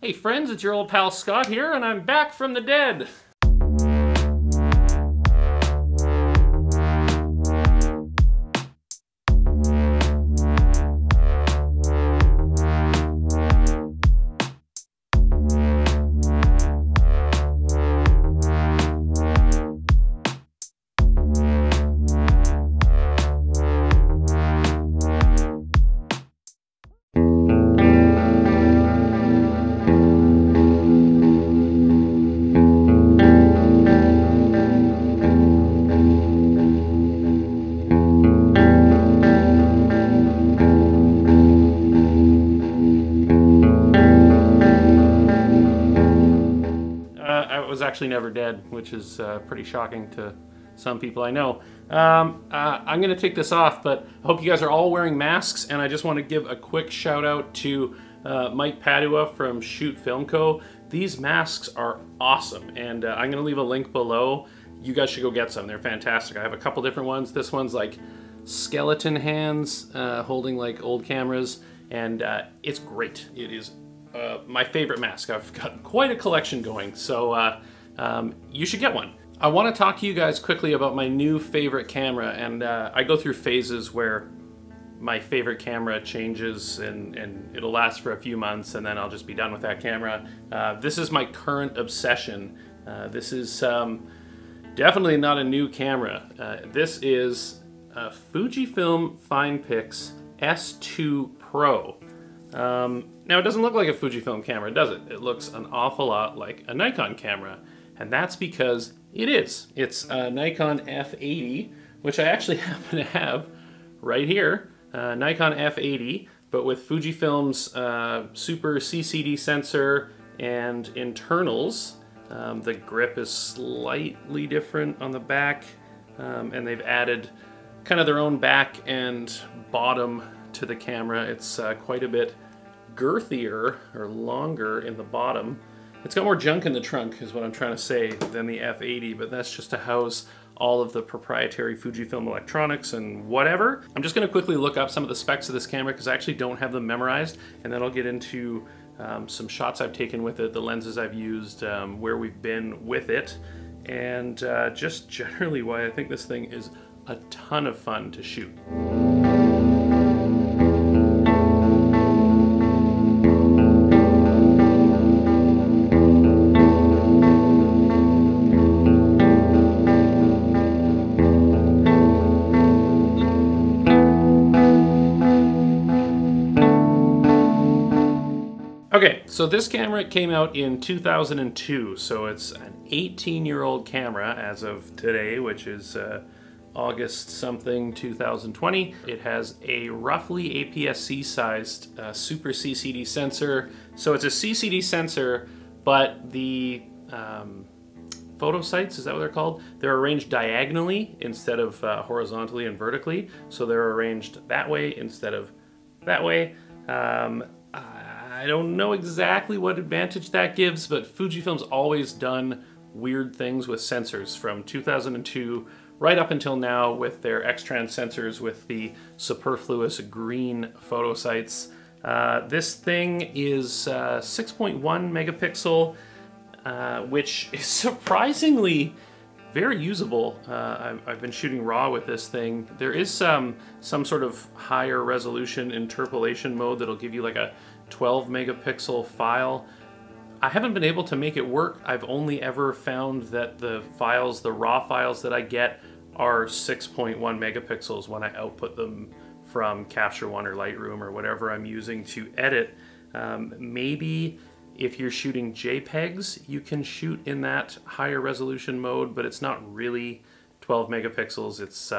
Hey friends, it's your old pal Scott here, and I'm back from the dead. I was actually never dead, which is pretty shocking to some people I know. I'm going to take this off, but I hope you guys are all wearing masks, and I just want to give a quick shout out to Mike Padua from FujiFilm Co. These masks are awesome, and I'm going to leave a link below. You guys should go get some. They're fantastic. I have a couple different ones. This one's like skeleton hands holding like old cameras, and it's great. It is my favorite mask. I've got quite a collection going, so you should get one. I want to talk to you guys quickly about my new favorite camera, and I go through phases where my favorite camera changes and it'll last for a few months and then I'll just be done with that camera. This is my current obsession. This is definitely not a new camera. This is a FujiFilm Finepix S2 Pro. Now it doesn't look like a Fujifilm camera, does it? It looks an awful lot like a Nikon camera, and that's because it is. It's a Nikon F80, which I actually happen to have right here, Nikon F80, but with Fujifilm's super CCD sensor and internals. The grip is slightly different on the back, and they've added kind of their own back and bottom to the camera. It's quite a bit girthier or longer in the bottom. It's got more junk in the trunk is what I'm trying to say than the F80, but that's just to house all of the proprietary Fujifilm electronics and whatever. I'm just going to quickly look up some of the specs of this camera because I actually don't have them memorized, and then I'll get into some shots I've taken with it, the lenses I've used, where we've been with it, and just generally why I think this thing is a ton of fun to shoot. Okay, so this camera came out in 2002, so it's an 18-year-old camera as of today, which is August something 2020. It has a roughly APS-C sized super CCD sensor. So it's a CCD sensor, but the photo sites, is that what they're called? They're arranged diagonally instead of horizontally and vertically. So they're arranged that way instead of that way. I don't know exactly what advantage that gives, but Fujifilm's always done weird things with sensors from 2002 right up until now with their X-Trans sensors with the superfluous green photo sites. This thing is 6.1 megapixel, which is surprisingly very usable. I've been shooting RAW with this thing. There is some sort of higher resolution interpolation mode that'll give you like a 12 megapixel file. I haven't been able to make it work. I've only ever found that the files, the RAW files that I get, are 6.1 megapixels when I output them from Capture One or Lightroom or whatever I'm using to edit. Maybe if you're shooting JPEGs, you can shoot in that higher resolution mode, but it's not really 12 megapixels. It's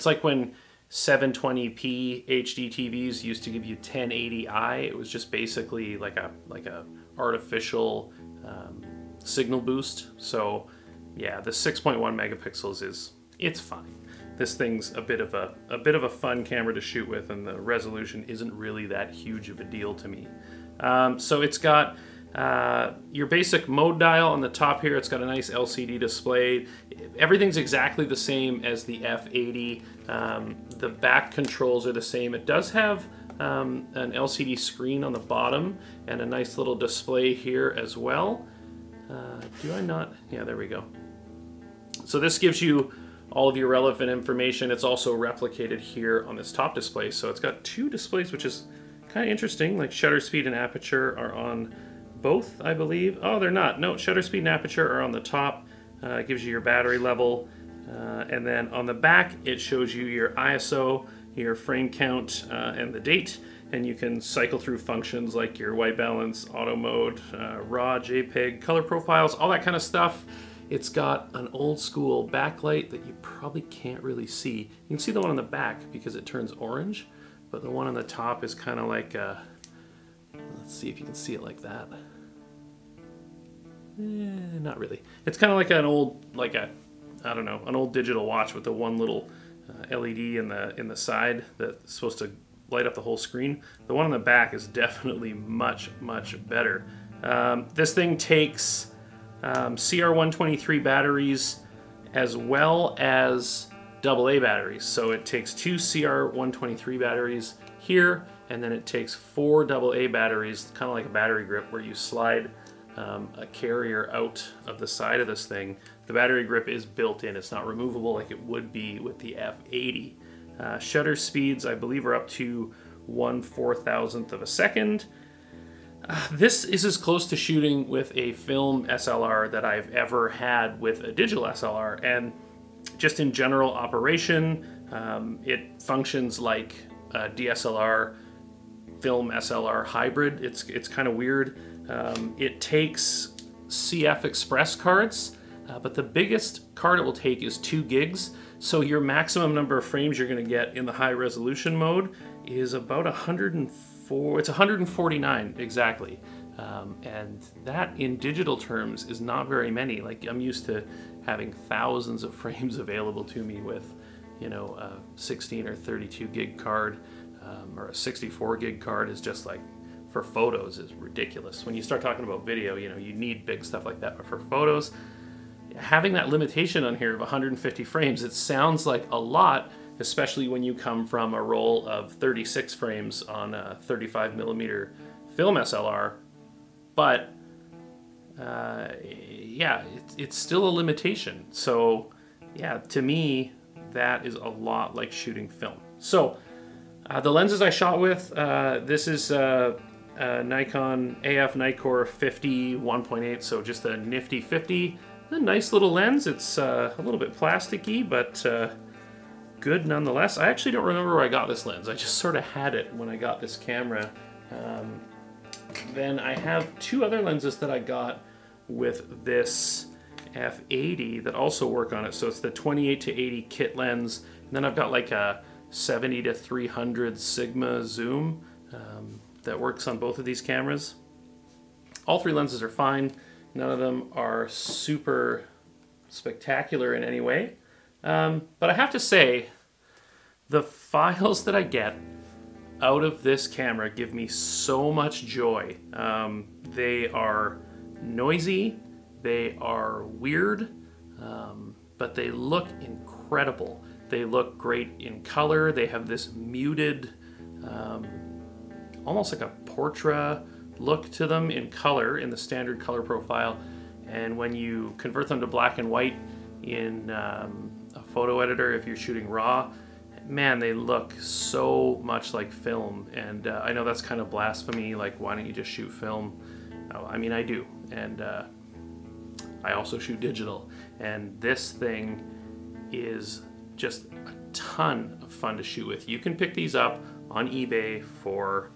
like when 720p HD TVs used to give you 1080i. It was just basically like a artificial signal boost. So yeah, the 6.1 megapixels it's fine. This thing's a bit of a fun camera to shoot with, and the resolution isn't really that huge of a deal to me. So it's got your basic mode dial on the top here. It's got a nice LCD display. Everything's exactly the same as the F80. The back controls are the same. It does have an LCD screen on the bottom and a nice little display here as well. Do I not? Yeah, there we go. So this gives you all of your relevant information. It's also replicated here on this top display. So it's got two displays, which is kind of interesting. Like shutter speed and aperture are on both, I believe. Oh, they're not. No, shutter speed and aperture are on the top. It gives you your battery level. And then on the back, it shows you your ISO, your frame count, and the date. And you can cycle through functions like your white balance, auto mode, RAW, JPEG, color profiles, all that kind of stuff. It's got an old school backlight that you probably can't really see. You can see the one on the back because it turns orange, but the one on the top is kind of like a, let's see if you can see it like that. Not really. It's kind of like an old, I don't know, an old digital watch with the one little LED in the side that's supposed to light up the whole screen. The one on the back is definitely much, much better. This thing takes CR123 batteries as well as AA batteries. So it takes two CR123 batteries here, and then it takes four AA batteries, kind of like a battery grip where you slide a carrier out of the side of this thing. The battery grip is built in. It's not removable like it would be with the F80. Shutter speeds, I believe, are up to 1/4000th of a second. This is as close to shooting with a film SLR that I've ever had with a digital SLR, and just in general operation, it functions like a DSLR film SLR hybrid. It's kind of weird. It takes CF Express cards, but the biggest card it will take is 2 gigs. So your maximum number of frames you're going to get in the high resolution mode is about 104. It's 149 exactly, and that in digital terms is not very many. Like, I'm used to having thousands of frames available to me with, you know, a 16 or 32 gig card, or a 64 gig card is just like, for photos is ridiculous. When you start talking about video, you know, you need big stuff like that, but for photos, having that limitation on here of 150 frames, it sounds like a lot, especially when you come from a roll of 36 frames on a 35mm film SLR. But yeah, it's still a limitation. So yeah, to me, that is a lot like shooting film. So the lenses I shot with, this is Nikon AF Nikkor 50 1.8, so just a nifty 50. A nice little lens. It's a little bit plasticky, but good nonetheless. I actually don't remember where I got this lens. I just sort of had it when I got this camera. Then I have 2 other lenses that I got with this F80 that also work on it. So it's the 28-80 kit lens, and then I've got like a 70-300 Sigma zoom that works on both of these cameras. All 3 lenses are fine. None of them are super spectacular in any way. But I have to say, the files that I get out of this camera give me so much joy. They are noisy, they are weird, but they look incredible. They look great in color. They have this muted, almost like a portrait look to them in color, in the standard color profile. And when you convert them to black and white in a photo editor, if you're shooting RAW, man, they look so much like film. And I know that's kind of blasphemy, like, why don't you just shoot film? I mean, I do, and I also shoot digital, and this thing is just a ton of fun to shoot with. You can pick these up on eBay for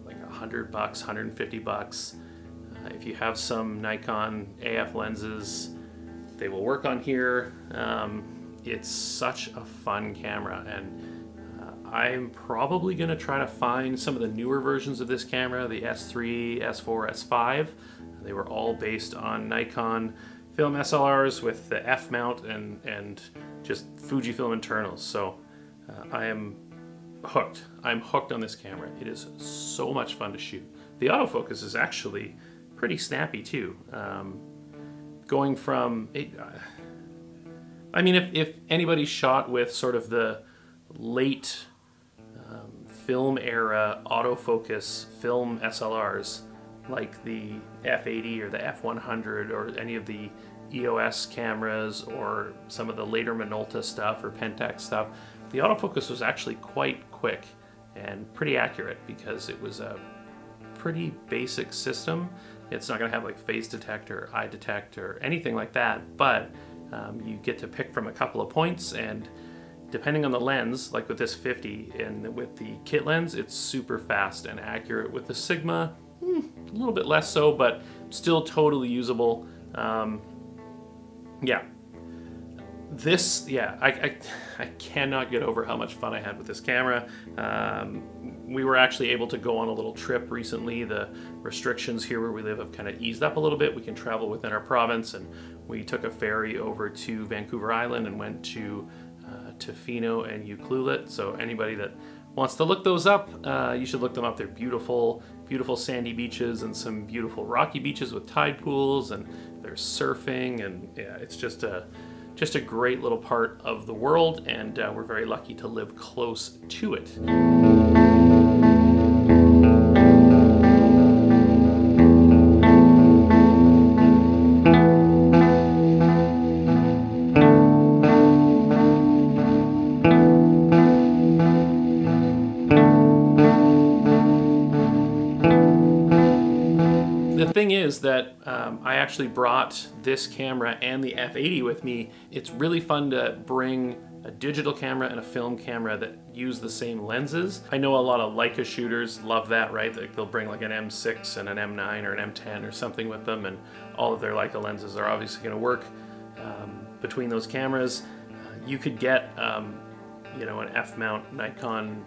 like $100, $150. If you have some Nikon AF lenses, they will work on here. It's such a fun camera, and I'm probably going to try to find some of the newer versions of this camera, the S3, S4, S5. They were all based on Nikon film SLRs with the F mount and just Fujifilm internals. So I am hooked. I'm hooked on this camera. It is so much fun to shoot. The autofocus is actually pretty snappy too. Going from it, I mean, if anybody shot with sort of the late film era autofocus film SLRs like the F80 or the F100 or any of the EOS cameras or some of the later Minolta stuff or Pentax stuff, the autofocus was actually quite quick and pretty accurate because it was a pretty basic system. It's not going to have like phase detector, eye detector, anything like that, but you get to pick from a couple of points, and depending on the lens, like with this 50 and with the kit lens, it's super fast and accurate. With the Sigma, a little bit less so, but still totally usable. Yeah. This, yeah, I cannot get over how much fun I had with this camera. We were actually able to go on a little trip recently. The restrictions here where we live have kind of eased up a little bit. We can travel within our province, and we took a ferry over to Vancouver Island and went to Tofino and Ucluelet. So anybody that wants to look those up, you should look them up. They're beautiful, beautiful sandy beaches and some beautiful rocky beaches with tide pools, and there's surfing, and yeah, it's just a great little part of the world, and we're very lucky to live close to it. The thing is that I actually brought this camera and the F80 with me. It's really fun to bring a digital camera and a film camera that use the same lenses. I know a lot of Leica shooters love that, right? Like they'll bring like an M6 and an M9 or an M10 or something with them, and all of their Leica lenses are obviously going to work between those cameras. You could get you know, an F-mount Nikon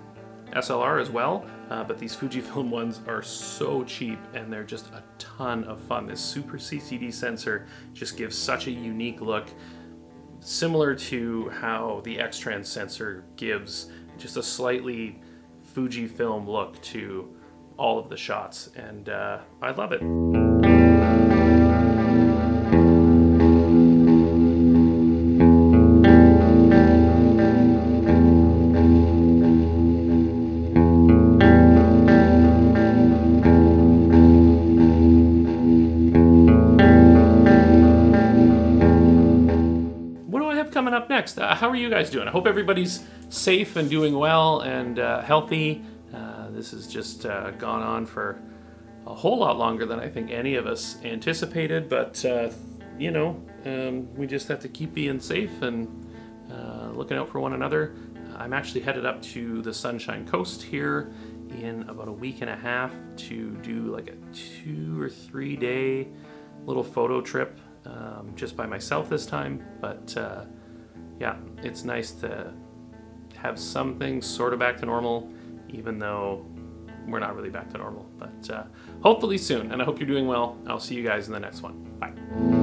SLR as well, but these Fujifilm ones are so cheap and they're just a ton of fun. This Super CCD sensor just gives such a unique look, similar to how the X-Trans sensor gives just a slightly Fujifilm look to all of the shots, and I love it. Coming up next, how are you guys doing? I hope everybody's safe and doing well and healthy. This has just gone on for a whole lot longer than I think any of us anticipated, but you know, we just have to keep being safe and looking out for one another. I'm actually headed up to the Sunshine Coast here in about a week and a half to do like a 2 or 3 day little photo trip, just by myself this time, but yeah, it's nice to have some things sort of back to normal, even though we're not really back to normal. But hopefully soon, and I hope you're doing well. I'll see you guys in the next one. Bye.